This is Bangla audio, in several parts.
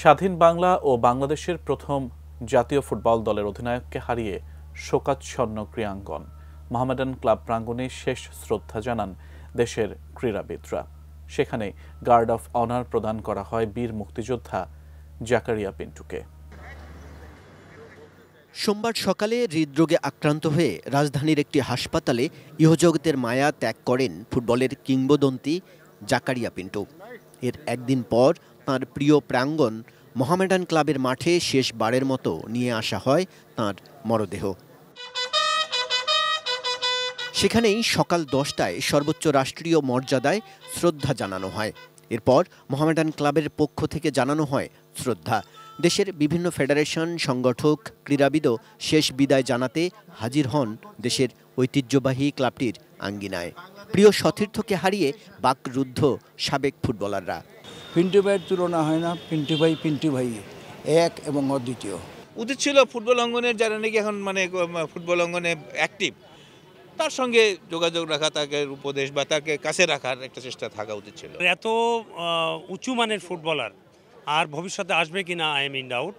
স্বাধীন বাংলা ও বাংলাদেশের প্রথম জাতীয় ফুটবল দলের অধিনায়ককে হারিয়ে শোকাচ্ছন্ন ক্রীড়াঙ্গন। মোহামেডান ক্লাব প্রাঙ্গণে শেষ শ্রদ্ধা জানান দেশের ক্রীড়াবিদরা। সেখানে গার্ড অফ অনার প্রদান করা হয় বীর মুক্তিযোদ্ধা জাকারিয়া পিন্টুকে। সোমবার সকালে হৃদরোগে আক্রান্ত হয়ে রাজধানীর একটি হাসপাতালে ইহজগতের মায়া ত্যাগ করেন ফুটবলের কিংবদন্তি জাকারিয়া পিন্টু। এর একদিন পর তাঁর প্রিয় প্রাঙ্গণ মোহামেডান ক্লাবের মাঠে শেষবারের মতো নিয়ে আসা হয় তাঁর মরদেহ। সেখানেই সকাল 10টায় সর্বোচ্চ রাষ্ট্রীয় মর্যাদায় শ্রদ্ধা জানানো হয়। এরপর মোহামেডান ক্লাবের পক্ষ থেকে জানানো হয় শ্রদ্ধা। দেশের বিভিন্ন ফেডারেশন, সংগঠক, ক্রীড়াবিদও শেষ বিদায় জানাতে হাজির হন দেশের ঐতিহ্যবাহী ক্লাবটির আঙ্গিনায়। প্রিয় সতীর্থকে হারিয়ে বাকরুদ্ধ সাবেক ফুটবলাররা। পিন্টু ভাইয়ের তুলনা হয় না। পিন্টু ভাই এক এবং অদ্বিতীয়। উচিত ছিল ফুটবল অঙ্গনের যারা নাকি এখন ফুটবল অঙ্গনে অ্যাক্টিভ, তার সঙ্গে যোগাযোগ রাখা, তাকে উপদেশ বা তাকে কাছে রাখার একটা চেষ্টা থাকা উচিত ছিল। এত উঁচু মানের ফুটবলার আর ভবিষ্যতে আসবে কিনা আই এম ইন ডাউট।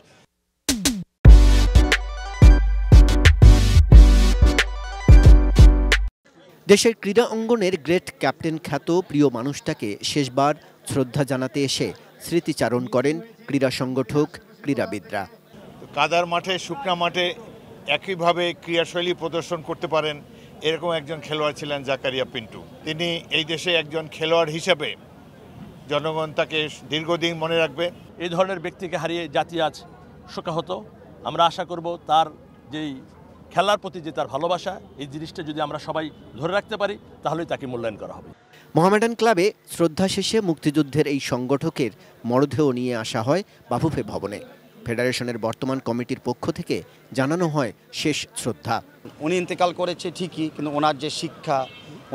দেশের ক্রীড়া অঙ্গনের গ্রেট ক্যাপ্টেন খ্যাত প্রিয় মানুষটাকে শেষবার শ্রদ্ধা জানাতে এসে স্মৃতিচারণ করেন ক্রীড়া সংগঠক, ক্রীড়াবিদরা। কাদার মাঠে, শুকনা মাঠে একইভাবে ক্রীড়াশৈলী প্রদর্শন করতে পারেন এরকম একজন খেলোয়াড় ছিলেন জাকারিয়া পিন্টু। তিনি এই দেশে একজন খেলোয়াড় হিসেবে জনগণ তাকে দীর্ঘদিন মনে রাখবে। এই ধরনের ব্যক্তিকে হারিয়ে জাতি আজ শোকাহত। আমরা আশা করব তার যেই খেলার প্রতি যে তার ভালোবাসা, এই জিনিসটা যদি আমরা সবাই ধরে রাখতে পারি তাহলেই তাকে মূল্যায়ন করা হবে। মোহামেডান ক্লাবে শ্রদ্ধা শেষে মুক্তিযুদ্ধের এই সংগঠকের মরদেহ নিয়ে আসা হয় বাফুফে ভবনে। ফেডারেশনের বর্তমান কমিটির পক্ষ থেকে জানানো হয় শেষ শ্রদ্ধা। উনি ইন্তেকাল করেছে ঠিকই, কিন্তু ওনার যে শিক্ষা,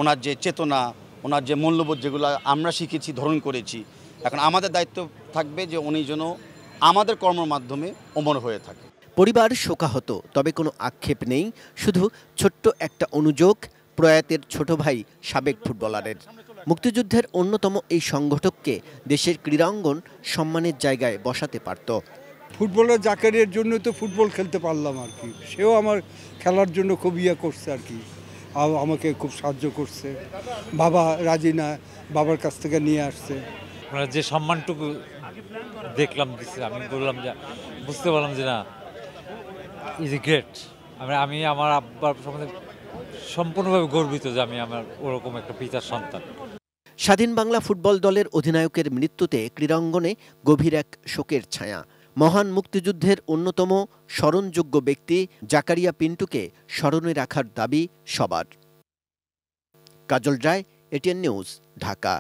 ওনার যে চেতনা, ওনার যে মূল্যবোধ যেগুলো আমরা শিখেছি, ধারণ করেছি, এখন আমাদের দায়িত্ব থাকবে যে উনি যেন আমাদের কর্মের মাধ্যমে অমর হয়ে থাকে। পরিবার শোকাহত, তবে কোনো আক্ষেপ নেই, শুধু ছোট্ট একটা অনুযোগ প্রয়াতের ছোট ভাই সাবেক ফুটবলারের। মুক্তিযুদ্ধের অন্যতম এই সংগঠককে দেশের ক্রীড়াঙ্গন সম্মানের জায়গায় বসাতে পারত। ফুটবলের জাকারিয়ার জন্য তো ফুটবল খেলতে পারলাম আর কি। সেও আমার খেলার জন্য খুব করছে আর কি, আমাকে খুব সাহায্য করছে। বাবা রাজি না, বাবার কাছ থেকে নিয়ে আসছে। মানে যে সম্মানটুকু দেখলাম, আমি বললাম যে বুঝতে পারলাম যে না, ইজ এ গ্রেট। আমি আমার আব্বার সম্বন্ধে সম্পূর্ণভাবে গর্বিত যে আমি আমার ওরকম একটা পিতার সন্তান। স্বাধীন বাংলা ফুটবল দলের অধিনায়কের মৃত্যুতে ক্রীড়াঙ্গনে গভীর এক শোকের ছায়া। মহান মুক্তিযুদ্ধের অন্যতম স্মরণযোগ্য ব্যক্তি জাকারিয়া পিন্টুকে স্মরণে রাখার দাবি সবার। কাজল রায়, এটিএন নিউজ, ঢাকা।